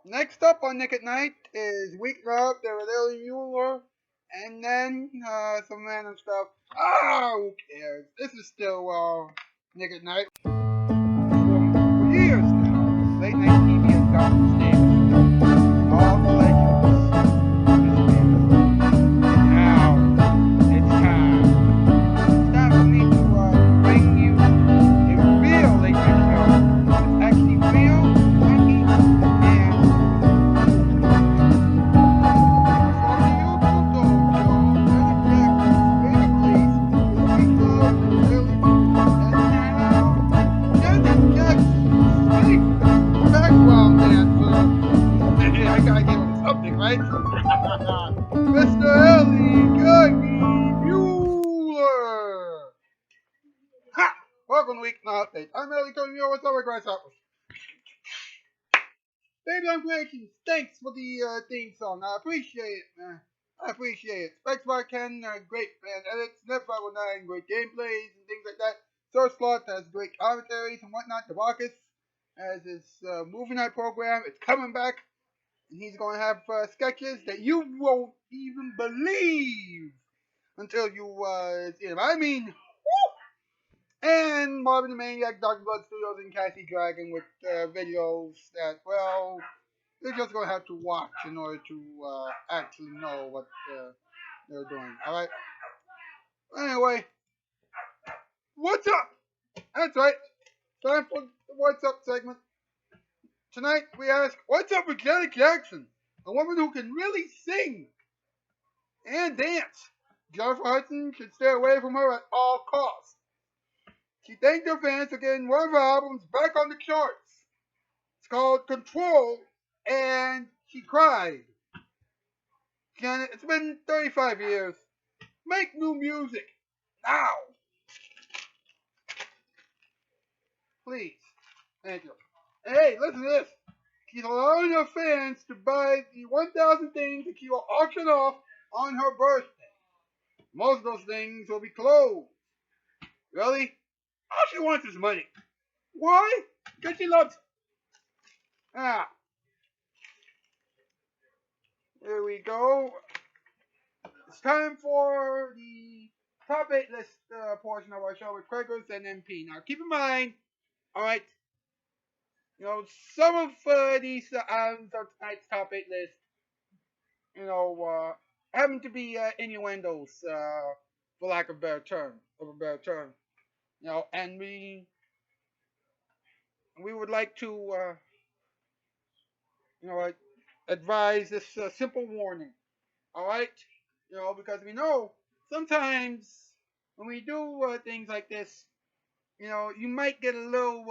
Next up on Nick at Night is Weeknight, there with Muller, and then some random stuff. Who cares? This is still Nick at Night. For years now, late night TV has gotten the stage. All the legends. Now, it's time. It's time for me to bring you a real late night show. It's actually real, funny, and right? Mr. Ellie Muller! Ha! Welcome to Weeknight Update. I'm Ellie telling you what's up with Grasshoppers. Baby, I'm Congratulations. Thanks for the theme song. I appreciate it, man. I appreciate it. Specs by Ken, great fan edits. Net 519, great gameplays and things like that. Source Slot has great commentaries and whatnot. Tabakis has his movie night program. It's coming back. And he's going to have sketches that you won't even believe until you see them. I mean, woo! And Marvin the Maniac, Dr. Blood Studios, and Cassie Dragon with videos that, well, you're just going to have to watch in order to actually know what they're doing. Alright? Anyway, what's up? That's right. Time for the What's Up segment. Tonight we ask, what's up with Janet Jackson? A woman who can really sing and dance. Jennifer Hudson should stay away from her at all costs. She thanked her fans for getting one of her albums back on the charts. It's called Control, and she cried. Janet, it's been 35 years. Make new music. Now. Please. Thank you. Hey, listen to this. She's allowing her fans to buy the 1,000 things that she will auction off on her birthday. Most of those things will be clothes. Really? All she wants is money. Why? Because she loves it. Here we go. It's time for the top 8 list portion of our show with Craigers and MP. Now, keep in mind, alright, you know, some of these items on tonight's top 8 list, you know, happen to be innuendos, for lack of a better term. You know, and we would like to, you know, advise this simple warning. All right, you know, because we know sometimes when we do things like this, you know, you might get a little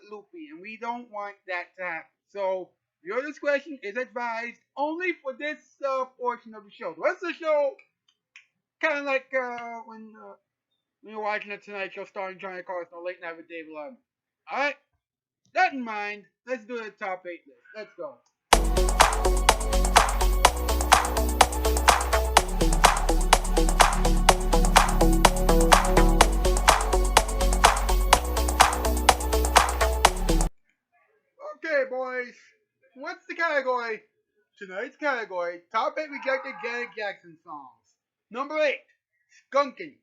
loopy, and we don't want that to happen. So your discretion is advised only for this portion of the show. The rest of the show, kind of like when you're watching the Tonight Show starring Johnny Carson on Late Night with Dave Letterman. All right, that in mind, let's do the top 8 list. Let's go. Okay, boys, what's the category? Tonight's category, top 8 rejected Janet Jackson songs. Number 8, Skunking.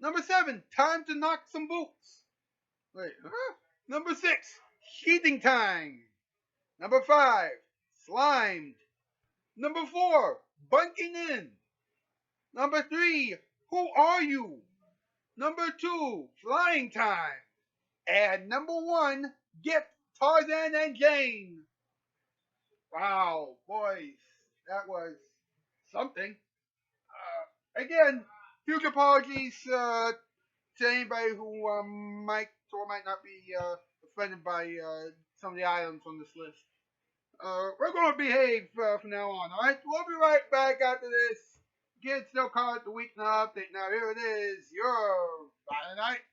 Number 7, Time to Knock Some Boots. Wait, huh? Number 6, Cheating Time. Number 5, Slimed. Number 4, Bunking In. Number 3, Who Are You? Number 2, Flying Time. And number 1, Gift, Tarzan and Jane. Wow, boys, that was something. Again, huge apologies to anybody who might or might not be offended by some of the items on this list. We're going to behave from now on, alright? We'll be right back after this. Kids still call it the Weeknight Update. Now here it is, your Friday night.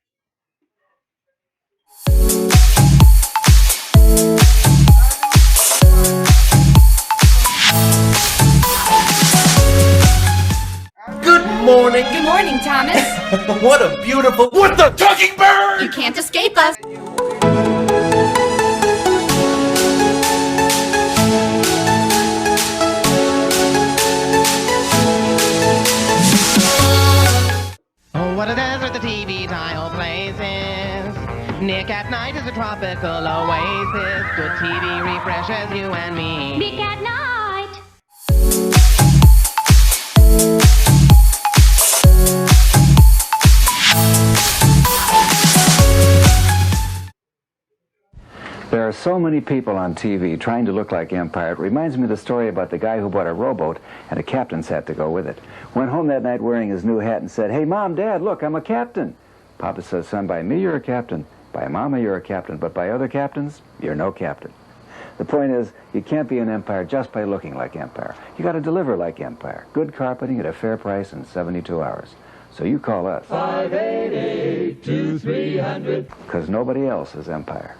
Good morning. Good morning, Thomas. What a beautiful... What the talking bird? You can't escape us. Nick at Night is a tropical oasis. Good TV refreshes you and me. Nick at Night. There are so many people on TV trying to look like Empire. It reminds me of the story about the guy who bought a rowboat and a captain's hat to go with it. Went home that night wearing his new hat and said, "Hey, Mom, Dad, look, I'm a captain." Papa says, "Son, by me you're a captain. By Mama you're a captain. But by other captains, you're no captain." The point is, you can't be an Empire just by looking like Empire. You got to deliver like Empire. Good carpeting at a fair price in 72 hours. So you call us. 588-2300. Because nobody else is Empire.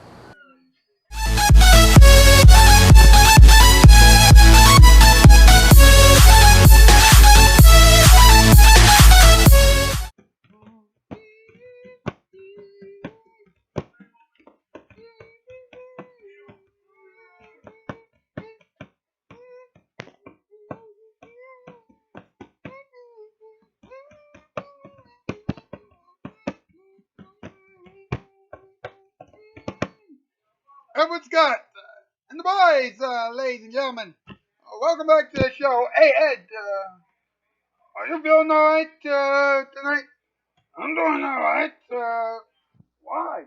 Edward Scott and the boys, ladies and gentlemen. Welcome back to the show. Hey, Ed, are you feeling alright tonight? I'm doing alright. Why?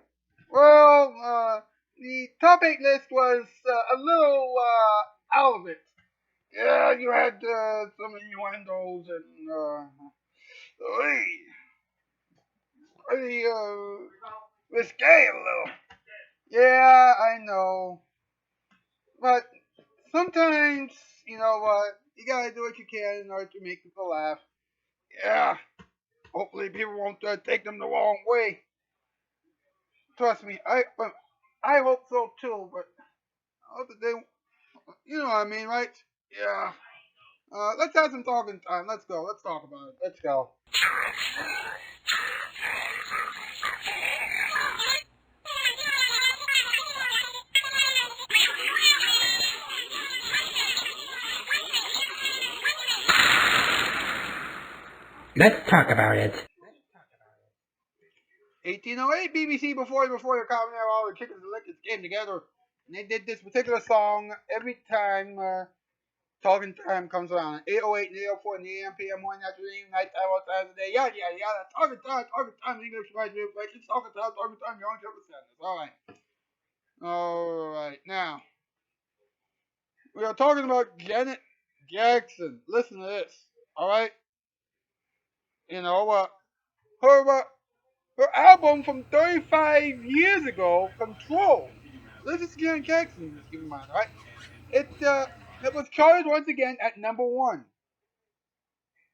Well, the topic list was a little out of it. Yeah, you had some innuendos and pretty risque a little. Yeah, I know. But sometimes, you know what, you gotta do what you can in order to make people laugh. Yeah, hopefully people won't take them the wrong way. Trust me, I hope so too, but I hope that they, you know what I mean, right? Yeah. Let's have some talking time. Let's go. Let's talk about it. Let's go. Let's talk about it. 1808 BBC before your comment, all the chickens and lickers came together, and they did this particular song every time talking time comes around. 808 and 804 in the AM, PM, morning, afternoon, night time, all times of the day, yada yada yada. Talking time, English, right, reflection, talking time, your own interpretation. Alright, now, we are talking about Janet Jackson. Listen to this, alright? You know, her album from 35 years ago, Control. This is Janet Jackson, keep in mind, right? It was charted once again at number one,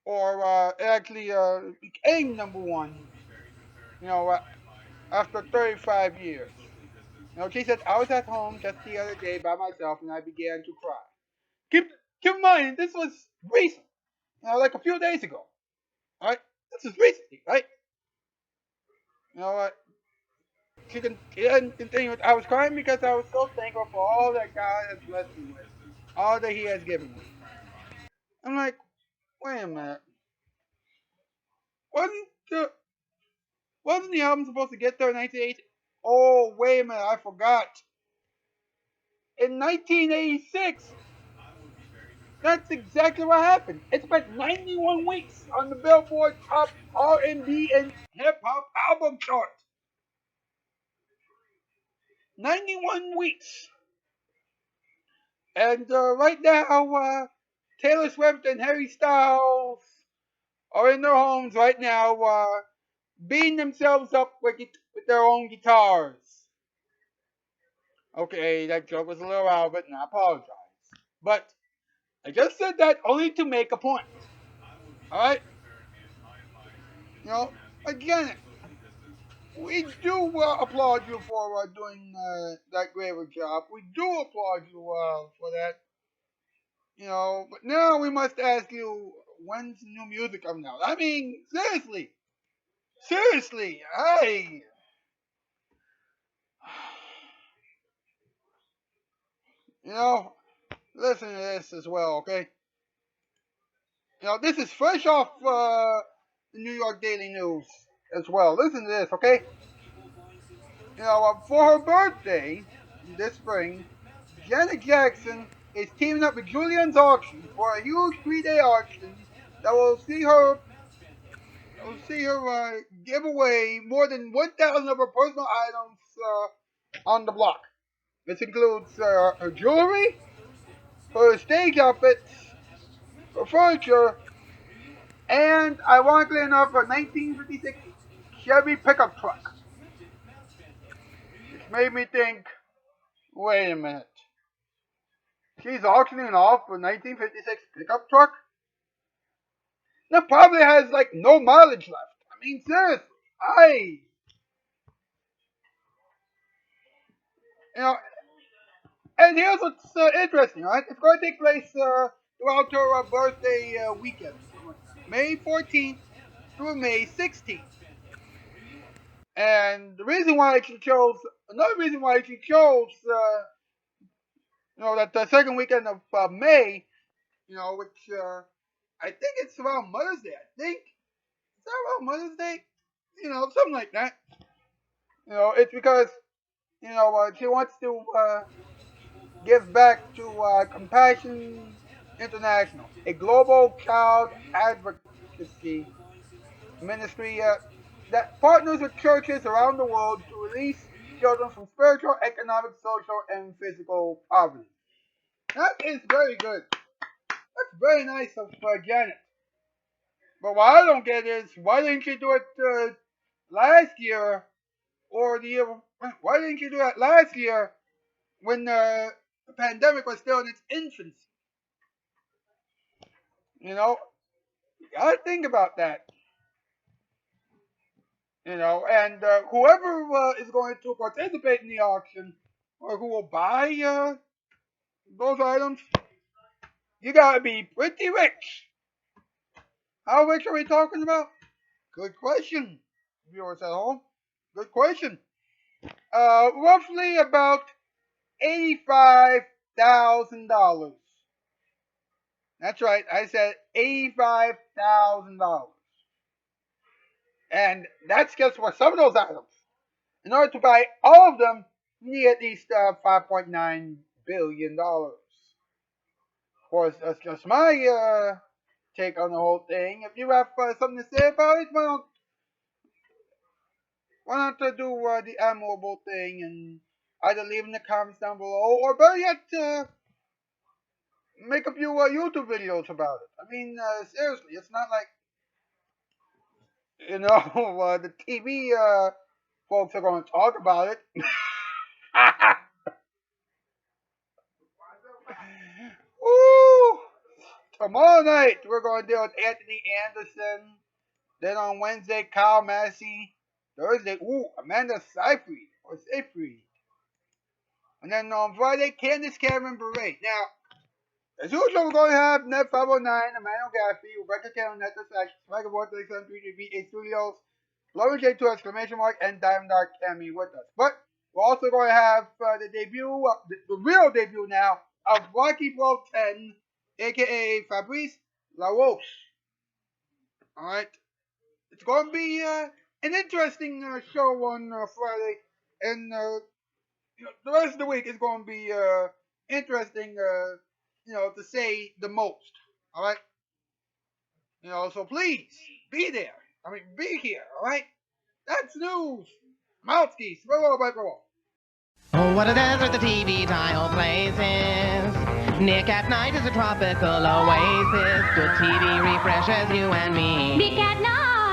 or actually became number one. You know, after 35 years. You know, she said, "I was at home just the other day by myself, and I began to cry." Keep keep in mind, this was recent. You know, like a few days ago. Right? This is recently, right? You know what? She can continue with, "I was crying because I was so thankful for all that God has blessed me with, all that He has given me." I'm like, wait a minute. Wasn't the wasn't the album supposed to get there in 1980? Oh, wait a minute, I forgot. In 1986, that's exactly what happened. It spent 91 weeks on the Billboard Top R&B and Hip Hop Album Chart. 91 weeks. And right now, Taylor Swift and Harry Styles are in their homes right now, beating themselves up with their own guitars. Okay, that joke was a little out of it, and I apologize. But I just said that only to make a point. Alright? You know, again, we do applaud you for doing that great of a job. We do applaud you for that. You know, but now we must ask you, when's new music coming out? I mean, seriously. Seriously. You know, listen to this as well, okay? You know, this is fresh off the New York Daily News as well. Listen to this, okay? For her birthday this spring, Janet Jackson is teaming up with Julian's Auction for a huge 3-day auction that will see her give away more than 1,000 of her personal items on the block. This includes her jewelry, her stage outfits, her furniture, and, ironically enough, a 1956 Chevy pickup truck. Which made me think, wait a minute. She's auctioning off a 1956 pickup truck? That probably has, like, no mileage left. I mean, seriously. You know, and here's what's interesting, right? It's going to take place throughout her birthday weekend. May 14th through May 16th. And another reason why she chose, that the second weekend of May, which I think it's around Mother's Day. I think is that around Mother's Day? Something like that. It's because she wants to give back to Compassion International, a global child advocacy ministry that partners with churches around the world to release children from spiritual, economic, social, and physical poverty. That is very good. That's very nice of Janet. But what I don't get is, why didn't you do it last year or the year? Why didn't you do it last year when the pandemic was still in its infancy? You gotta think about that. And whoever is going to participate in the auction or who will buy those items, you gotta be pretty rich. How rich are we talking about? Good question, viewers at home. Good question. Roughly about $85,000. That's right, I said $85,000. And that's just for some of those items. In order to buy all of them, you need at least $5.9 billion. Of course, that's just my take on the whole thing. If you have something to say about it, well, why not do the admirable thing and either leave in the comments down below, or better yet, make a few YouTube videos about it. I mean, seriously, it's not like, the TV folks are going to talk about it. Woo! Tomorrow night, we're going to deal with Anthony Anderson. Then on Wednesday, Kyle Massey. Thursday, Amanda Seyfried. And then on Friday, Candace Cameron Bure. Now, as usual, we're going to have Net 509, Emmanuel Gaffey, Rebecca Cannon, Net Sash, Michael Vortex, 3 Studios, Lauren J2, exclamation mark, and Diamond Dark Cammy with us. But we're also going to have the debut, the real debut now, of Rocky Pro 10, aka Fabrice LaRose. Alright? It's going to be an interesting show on Friday, and the rest of the week is going to be interesting, to say the most. Alright? So please, be there. Be here, alright? That's news. Mouthpiece. Roll. Oh, what a desert the TV dial places. Nick at Night is a tropical oasis. Good TV refreshes you and me. Nick at Night.